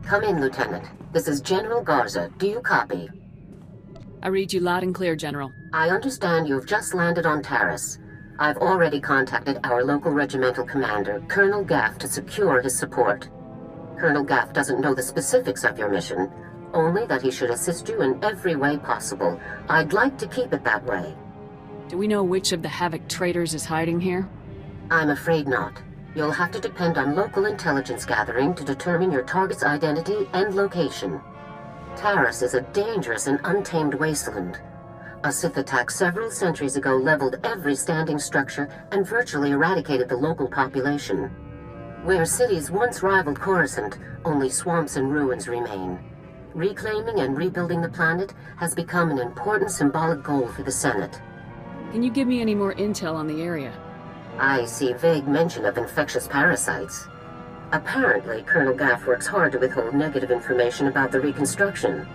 Come in, Lieutenant. This is General Garza. Do you copy? I read you loud and clear, General. I understand you've just landed on Taris. I've already contacted our local regimental commander, Colonel Gaff, to secure his support. Colonel Gaff doesn't know the specifics of your mission, only that he should assist you in every way possible. I'd like to keep it that way. Do we know which of the Havoc traitors is hiding here? I'm afraid not. You'll have to depend on local intelligence gathering to determine your target's identity and location. Taris is a dangerous and untamed wasteland. A Sith attack several centuries ago leveled every standing structure and virtually eradicated the local population. Where cities once rivaled Coruscant, only swamps and ruins remain. Reclaiming and rebuilding the planet has become an important symbolic goal for the Senate. Can you give me any more intel on the area? I see vague mention of infectious parasites. Apparently, Colonel Gaff works hard to withhold negative information about the reconstruction.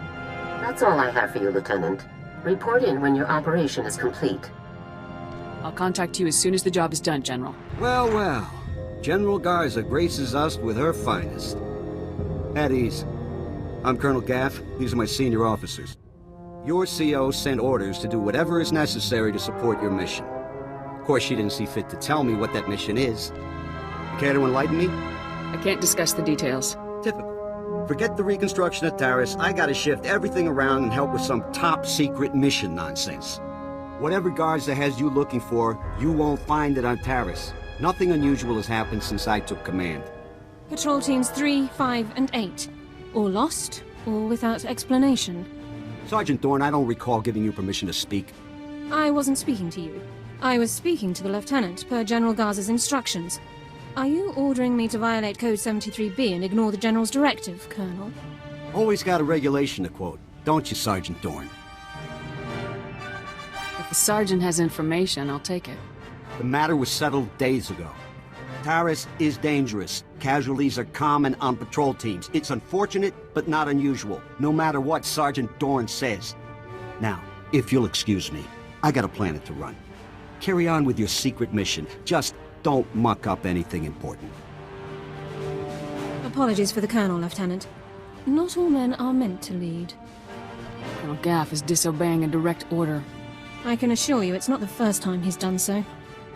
That's all I have for you, Lieutenant. Report in when your operation is complete. I'll contact you as soon as the job is done, General. Well, well. General Garza graces us with her finest. At ease. I'm Colonel Gaff. These are my senior officers. Your CO sent orders to do whatever is necessary to support your mission. Of course, she didn't see fit to tell me what that mission is. You care to enlighten me? I can't discuss the details. Typical. Forget the reconstruction at Taris. I gotta shift everything around and help with some top-secret mission nonsense. Whatever Garza has you looking for, you won't find it on Taris. Nothing unusual has happened since I took command. Patrol teams 3, 5, and 8. All lost, or without explanation. Sergeant Dorn, I don't recall giving you permission to speak. I wasn't speaking to you. I was speaking to the Lieutenant, per General Garza's instructions. Are you ordering me to violate Code 73B and ignore the General's directive, Colonel? Always got a regulation to quote, don't you, Sergeant Dorn? If the Sergeant has information, I'll take it. The matter was settled days ago. Taris is dangerous. Casualties are common on patrol teams. It's unfortunate, but not unusual, no matter what Sergeant Dorn says. Now, if you'll excuse me, I got a planet to run. Carry on with your secret mission. Just don't muck up anything important. Apologies for the Colonel, Lieutenant. Not all men are meant to lead. Colonel Gaff is disobeying a direct order. I can assure you it's not the first time he's done so.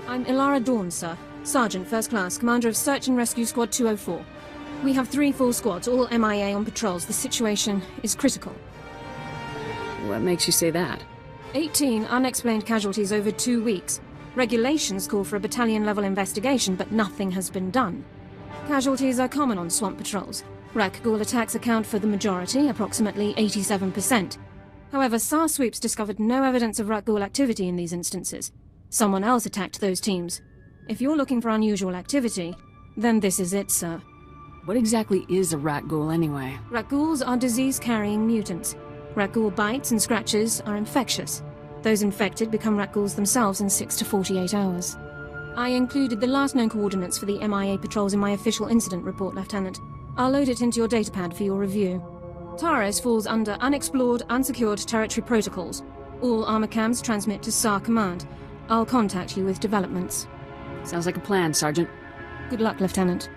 I'm Ilara Dawn, sir. Sergeant, First Class, Commander of Search and Rescue Squad 204. We have 3 full squads, all MIA on patrols. The situation is critical. What makes you say that? 18 unexplained casualties over 2 weeks. Regulations call for a battalion-level investigation, but nothing has been done. Casualties are common on swamp patrols. Rakghoul attacks account for the majority, approximately 87%. However, SAR sweeps discovered no evidence of Rakghoul activity in these instances. Someone else attacked those teams. If you're looking for unusual activity, then this is it, sir. What exactly is a Rakghoul, anyway? Rakghouls are disease-carrying mutants. Rakghoul bites and scratches are infectious. Those infected become Rakghouls themselves in 6 to 48 hours. I included the last known coordinates for the MIA patrols in my official incident report, Lieutenant. I'll load it into your datapad for your review. Taris falls under Unexplored, Unsecured Territory Protocols. All armor cams transmit to SAR Command. I'll contact you with developments. Sounds like a plan, Sergeant. Good luck, Lieutenant.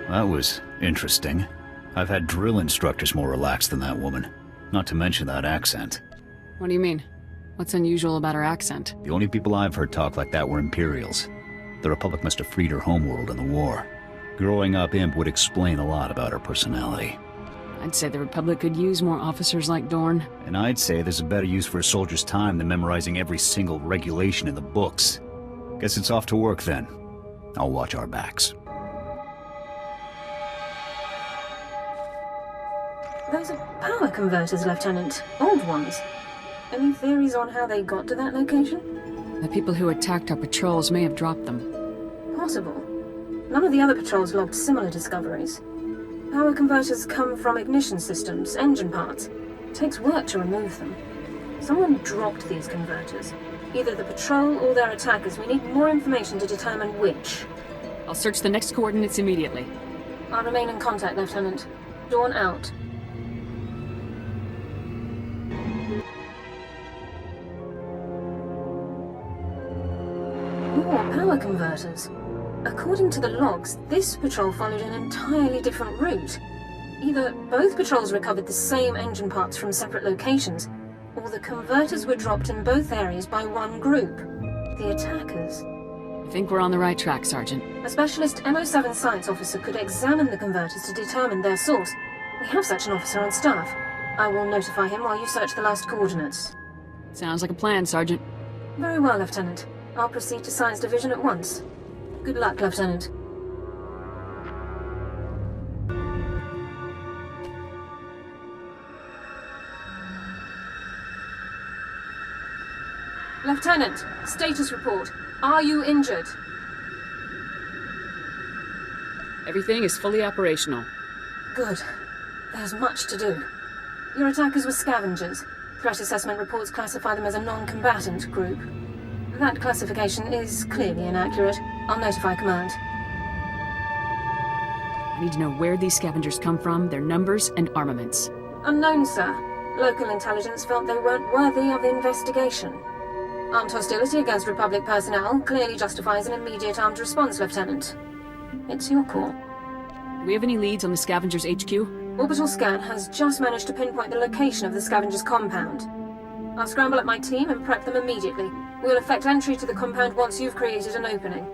That was interesting. I've had drill instructors more relaxed than that woman. Not to mention that accent. What do you mean? What's unusual about her accent? The only people I've heard talk like that were Imperials. The Republic must have freed her homeworld in the war. Growing up, Imp would explain a lot about her personality. I'd say the Republic could use more officers like Dorn. And I'd say there's a better use for a soldier's time than memorizing every single regulation in the books. Guess it's off to work then. I'll watch our backs. Those are power converters, Lieutenant. Old ones. Any theories on how they got to that location? The people who attacked our patrols may have dropped them. Possible. None of the other patrols logged similar discoveries. Power converters come from ignition systems, engine parts. It takes work to remove them. Someone dropped these converters. Either the patrol or their attackers. We need more information to determine which. I'll search the next coordinates immediately. I'll remain in contact, Lieutenant. Dawn out. More power converters. According to the logs, this patrol followed an entirely different route. Either both patrols recovered the same engine parts from separate locations, or the converters were dropped in both areas by one group. The attackers. I think we're on the right track, Sergeant. A specialist MO7 science officer could examine the converters to determine their source. We have such an officer on staff. I will notify him while you search the last coordinates. Sounds like a plan, Sergeant. Very well, Lieutenant. I'll proceed to Science Division at once. Good luck, Lieutenant. Lieutenant, status report. Are you injured? Everything is fully operational. Good. There's much to do. Your attackers were scavengers. Threat assessment reports classify them as a non-combatant group. That classification is clearly inaccurate. I'll notify command. I need to know where these scavengers come from, their numbers, and armaments. Unknown, sir. Local intelligence felt they weren't worthy of the investigation. Armed hostility against Republic personnel clearly justifies an immediate armed response, Lieutenant. It's your call. Do we have any leads on the scavengers' HQ? Orbital scan has just managed to pinpoint the location of the scavengers' compound. I'll scramble up my team and prep them immediately. We'll effect entry to the compound once you've created an opening.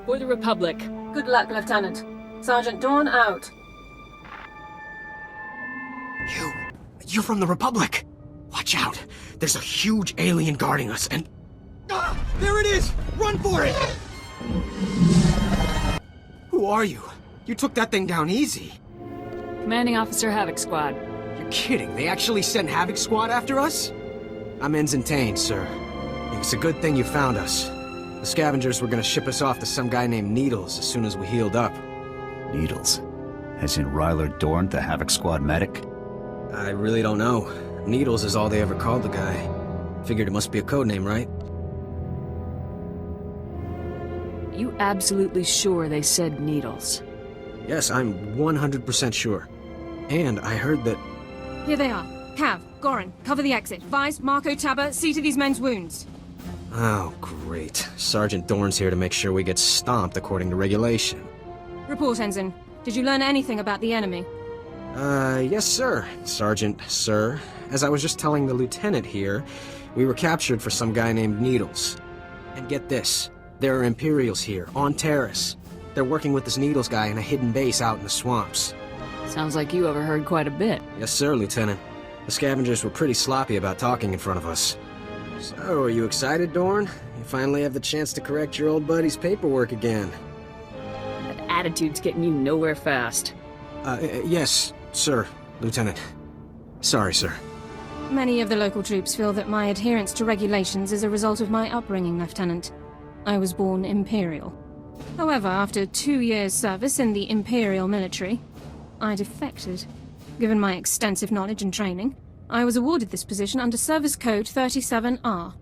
For the Republic. Good luck, Lieutenant. Sergeant Dawn out. You're from the Republic! Watch out! There's a huge alien guarding us, and... Ah! There it is! Run for it! Who are you? You took that thing down easy. Commanding Officer Havoc Squad. You're kidding, they actually sent Havoc Squad after us? I'm Ensign Tane, sir. It's a good thing you found us. The scavengers were gonna ship us off to some guy named Needles as soon as we healed up. Needles? As in Ryler Dorn, the Havoc Squad medic? I really don't know. Needles is all they ever called the guy. Figured it must be a code name, right? You absolutely sure they said Needles? Yes, I'm 100% sure. And I heard that... Here they are. Cav, Goran, cover the exit. Vice, Marco, Tabba, see to these men's wounds. Oh, great. Sergeant Dorn's here to make sure we get stomped according to regulation. Report, Ensign. Did you learn anything about the enemy? Yes, sir. Sergeant, sir. As I was just telling the lieutenant here, we were captured for some guy named Needles. And get this, there are Imperials here, on Taris. They're working with this Needles guy in a hidden base out in the swamps. Sounds like you overheard quite a bit. Yes, sir, Lieutenant. The scavengers were pretty sloppy about talking in front of us. So, are you excited, Dorn? You finally have the chance to correct your old buddy's paperwork again. That attitude's getting you nowhere fast. Yes, sir, Lieutenant. Sorry, sir. Many of the local troops feel that my adherence to regulations is a result of my upbringing, Lieutenant. I was born Imperial. However, after 2 years' service in the Imperial military, I defected. Given my extensive knowledge and training, I was awarded this position under Service Code 37R.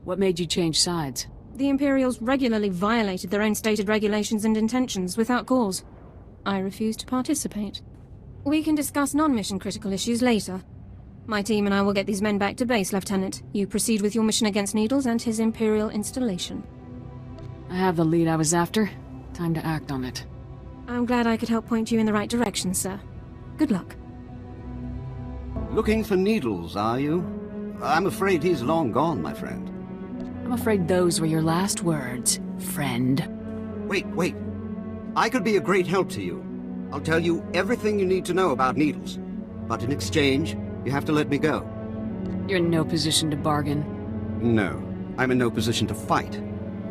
What made you change sides? The Imperials regularly violated their own stated regulations and intentions without cause. I refused to participate. We can discuss non-mission critical issues later. My team and I will get these men back to base, Lieutenant. You proceed with your mission against Needles and his Imperial installation. I have the lead I was after. Time to act on it. I'm glad I could help point you in the right direction, sir. Good luck. Looking for Needles, are you? I'm afraid he's long gone, my friend. I'm afraid those were your last words, friend. Wait. I could be a great help to you. I'll tell you everything you need to know about Needles. But in exchange, you have to let me go. You're in no position to bargain. No, I'm in no position to fight.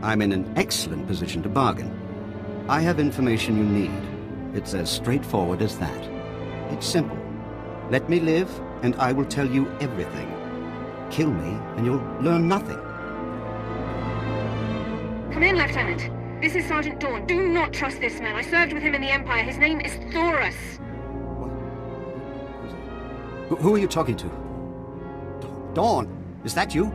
I'm in an excellent position to bargain. I have information you need. It's as straightforward as that. It's simple. Let me live, and I will tell you everything. Kill me, and you'll learn nothing. Come in, Lieutenant. This is Sergeant Dawn. Do not trust this man. I served with him in the Empire. His name is Taris. What? Who are you talking to? Dawn, is that you?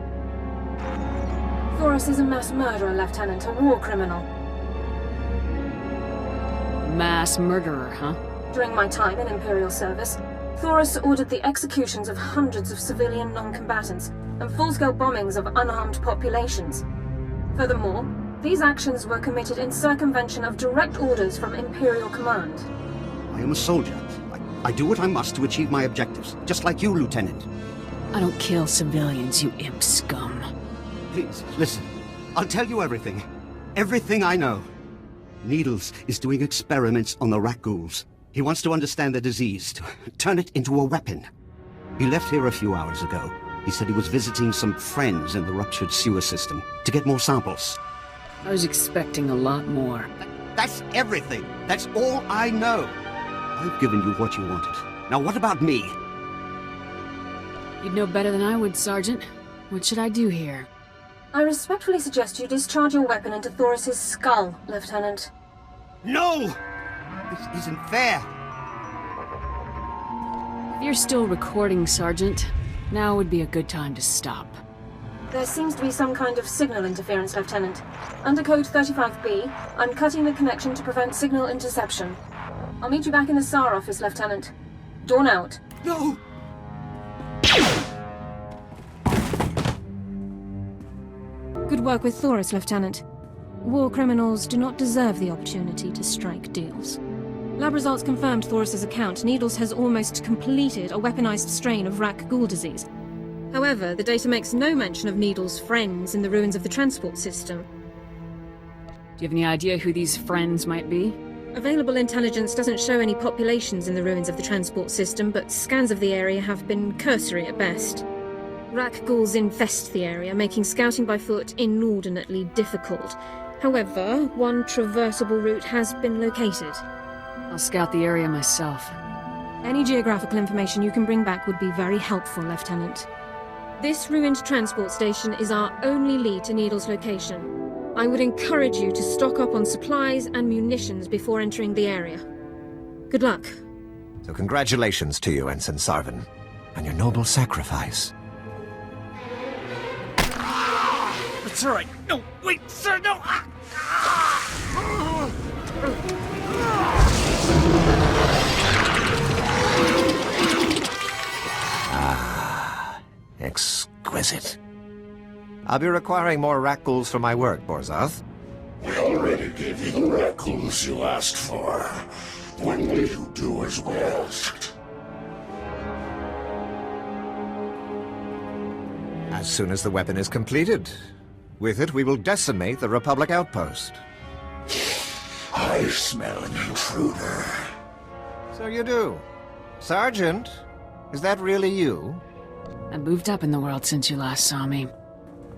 Taris is a mass murderer, Lieutenant. A war criminal. Mass murderer, huh? During my time in Imperial service, Taris ordered the executions of hundreds of civilian non-combatants and full-scale bombings of unarmed populations. Furthermore, these actions were committed in circumvention of direct orders from Imperial command. I am a soldier. I do what I must to achieve my objectives, just like you, Lieutenant. I don't kill civilians, you imp scum. Please, listen. I'll tell you everything. Everything I know. Needles is doing experiments on the Rakghouls. He wants to understand the disease, to turn it into a weapon. He left here a few hours ago. He said he was visiting some friends in the ruptured sewer system to get more samples. I was expecting a lot more. That's everything. That's all I know. I've given you what you wanted. Now what about me? You'd know better than I would, Sergeant. What should I do here? I respectfully suggest you discharge your weapon into Thoris's skull, Lieutenant. No! This isn't fair. If you're still recording, Sergeant, now would be a good time to stop. There seems to be some kind of signal interference, Lieutenant. Under code 35B, I'm cutting the connection to prevent signal interception. I'll meet you back in the SAR office, Lieutenant. Dawn out. No! Good work with Thoris, Lieutenant. War criminals do not deserve the opportunity to strike deals. Lab results confirmed Thoris's account. Needles has almost completed a weaponized strain of Rakghoul disease. However, the data makes no mention of Needles' friends in the ruins of the transport system. Do you have any idea who these friends might be? Available intelligence doesn't show any populations in the ruins of the transport system, but scans of the area have been cursory at best. Rakghouls infest the area, making scouting by foot inordinately difficult. However, one traversable route has been located. I'll scout the area myself. Any geographical information you can bring back would be very helpful, Lieutenant. This ruined transport station is our only lead to Needle's location. I would encourage you to stock up on supplies and munitions before entering the area. Good luck. So congratulations to you, Ensign Sarvin, on your noble sacrifice. It's all right. No, wait, sir, no! Exquisite. I'll be requiring more Rakghouls for my work, Borzoth. We already gave you the Rakghouls you asked for. When will you do as we asked? As soon as the weapon is completed. With it, we will decimate the Republic outpost. I smell an intruder. So you do. Sergeant, is that really you? I moved up in the world since you last saw me.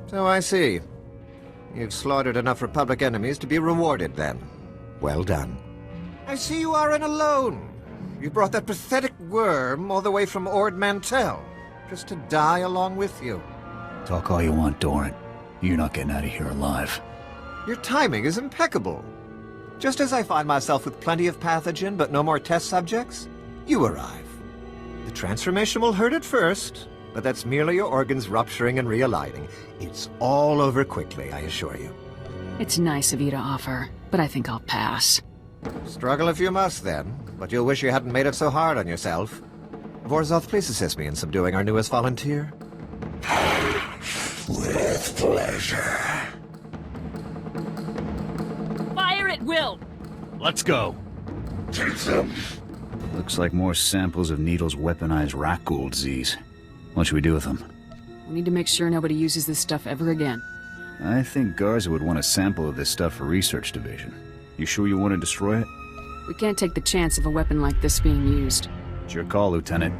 So I see. You've slaughtered enough Republic enemies to be rewarded, then. Well done. I see you aren't alone. You brought that pathetic worm all the way from Ord Mantell, just to die along with you. Talk all you want, Doran. You're not getting out of here alive. Your timing is impeccable. Just as I find myself with plenty of pathogen but no more test subjects, you arrive. The transformation will hurt at first, but that's merely your organs rupturing and realigning. It's all over quickly, I assure you. It's nice of you to offer, but I think I'll pass. Struggle if you must, then, but you'll wish you hadn't made it so hard on yourself. Vorzoth, please assist me in subduing our newest volunteer. With pleasure. Fire at will! Let's go. Take them. Looks like more samples of Needle's weaponized Rakghoul disease. What should we do with them? We need to make sure nobody uses this stuff ever again. I think Garza would want a sample of this stuff for research division. You sure you want to destroy it? We can't take the chance of a weapon like this being used. It's your call, Lieutenant.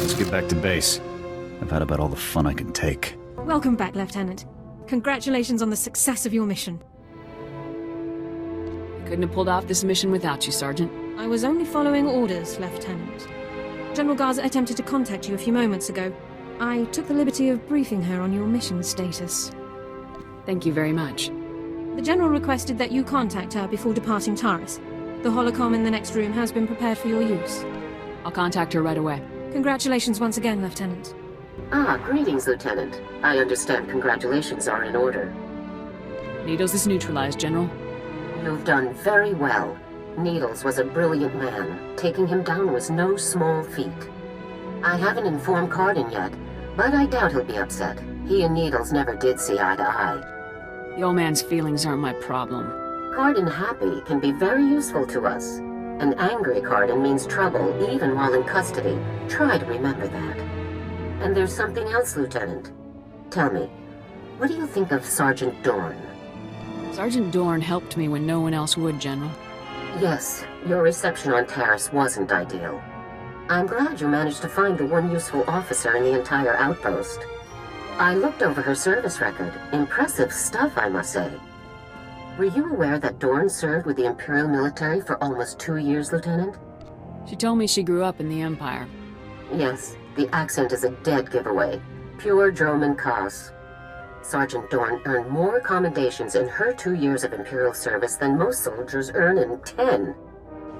Let's get back to base. I've had about all the fun I can take. Welcome back, Lieutenant. Congratulations on the success of your mission. Couldn't have pulled off this mission without you, Sergeant. I was only following orders, Lieutenant. General Garza attempted to contact you a few moments ago. I took the liberty of briefing her on your mission status. Thank you very much. The General requested that you contact her before departing Taris. The holocom in the next room has been prepared for your use. I'll contact her right away. Congratulations once again, Lieutenant. Ah, greetings, Lieutenant. I understand congratulations are in order. Needles is neutralized, General. You've done very well. Needles was a brilliant man. Taking him down was no small feat. I haven't informed Cardin yet, but I doubt he'll be upset. He and Needles never did see eye to eye. The old man's feelings aren't my problem. Cardin happy can be very useful to us. An angry Cardin means trouble even while in custody. Try to remember that. And there's something else, Lieutenant. Tell me, what do you think of Sergeant Dorn? Sergeant Dorn helped me when no one else would, General. Yes, your reception on Taris wasn't ideal. I'm glad you managed to find the one useful officer in the entire outpost. I looked over her service record. Impressive stuff, I must say. Were you aware that Dorn served with the Imperial military for almost 2 years, Lieutenant? She told me she grew up in the Empire. Yes, the accent is a dead giveaway. Pure Droman Kos. Sergeant Dorn earned more commendations in her 2 years of Imperial service than most soldiers earn in 10.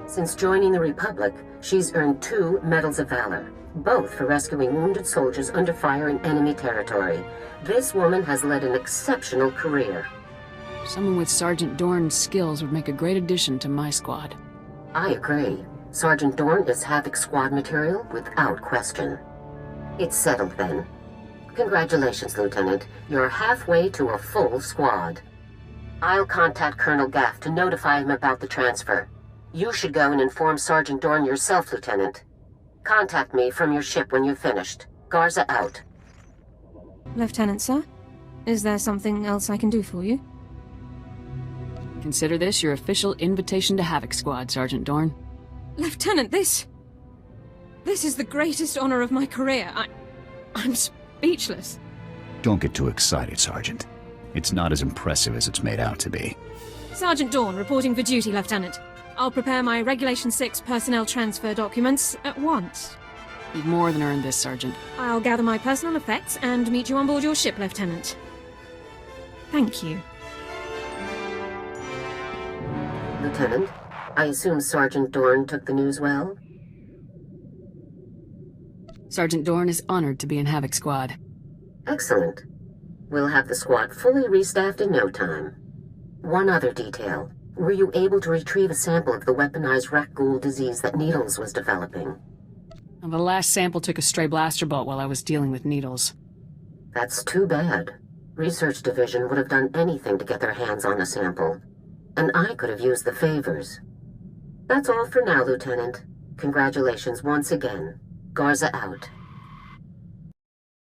Since joining the Republic, she's earned 2 Medals of Valor, both for rescuing wounded soldiers under fire in enemy territory. This woman has led an exceptional career. Someone with Sergeant Dorn's skills would make a great addition to my squad. I agree. Sergeant Dorn is Havoc squad material without question. It's settled then. Congratulations, Lieutenant. You're halfway to a full squad. I'll contact Colonel Gaff to notify him about the transfer. You should go and inform Sergeant Dorn yourself, Lieutenant. Contact me from your ship when you've finished. Garza out. Lieutenant, sir? Is there something else I can do for you? Consider this your official invitation to Havoc Squad, Sergeant Dorn. Lieutenant, this is the greatest honor of my career. I'm speechless. Don't get too excited, Sergeant. It's not as impressive as it's made out to be. Sergeant Dorn reporting for duty, Lieutenant. I'll prepare my Regulation 6 personnel transfer documents at once. You've more than earned this, Sergeant. I'll gather my personal effects and meet you on board your ship, Lieutenant. Thank you. Lieutenant, I assume Sergeant Dorn took the news well? Sergeant Dorn is honored to be in Havoc Squad. Excellent. We'll have the squad fully restaffed in no time. One other detail. Were you able to retrieve a sample of the weaponized Rakghoul disease that Needles was developing? And the last sample took a stray blaster bolt while I was dealing with Needles. That's too bad. Research Division would have done anything to get their hands on a sample. And I could have used the favors. That's all for now, Lieutenant. Congratulations once again. Garza out.